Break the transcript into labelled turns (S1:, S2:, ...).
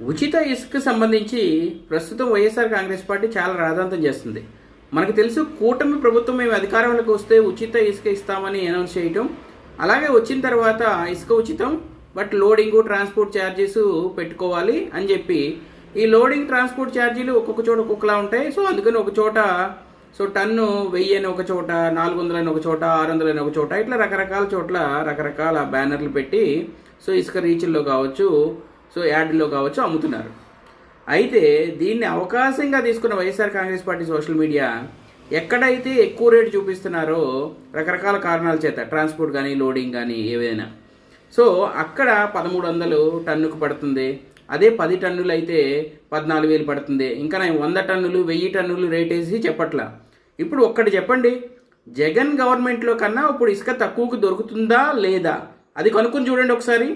S1: ఉచిత ఇసుక సంబంధించి ప్రస్తుతం వైఎస్ఆర్ కాంగ్రెస్ పార్టీ చాలా రాద్ధాంతం చేస్తుంది. మనకు తెలుసు, కూటమి ప్రభుత్వం మేము అధికారంలోకి వస్తే ఉచిత ఇసుక ఇస్తామని అనౌన్స్ చేయటం, అలాగే వచ్చిన తర్వాత ఇసుక ఉచితం, బట్ లోడింగ్ ట్రాన్స్పోర్ట్ ఛార్జెస్ పెట్టుకోవాలి అని చెప్పి ఈ లోడింగ్ ట్రాన్స్పోర్ట్ ఛార్జీలు ఒక్కొక్క చోట ఒక్కొక్కలా ఉంటాయి. సో అందుకని ఒక చోట టన్ను 1000 అని ఒక చోట, 400 అని ఒక చోట, 600 అని ఒక చోట, ఇట్లా రకరకాల చోట్ల రకరకాల బ్యానర్లు పెట్టి ఇసుక రీచ్ల్లో కావచ్చు, యాడ్లో కావచ్చు అమ్ముతున్నారు. అయితే దీన్ని అవకాశంగా తీసుకున్న YSR Congress party social media ఎక్కడైతే ఎక్కువ రేటు చూపిస్తున్నారో రకరకాల కారణాల చేత, ట్రాన్స్పోర్ట్ కానీ లోడింగ్ కానీ ఏవైనా, అక్కడ 1300 టన్నుకు పడుతుంది. అదే 10 టన్నులు అయితే 14,000 పడుతుంది. ఇంకా నేను 100 టన్నులు 1000 టన్నులు రేట్ వేసి చెప్పట్లా. ఇప్పుడు ఒక్కటి చెప్పండి, జగన్ గవర్నమెంట్లో కన్నా ఇప్పుడు ఇసుక తక్కువకు దొరుకుతుందా లేదా అది కనుక్కొని చూడండి ఒకసారి.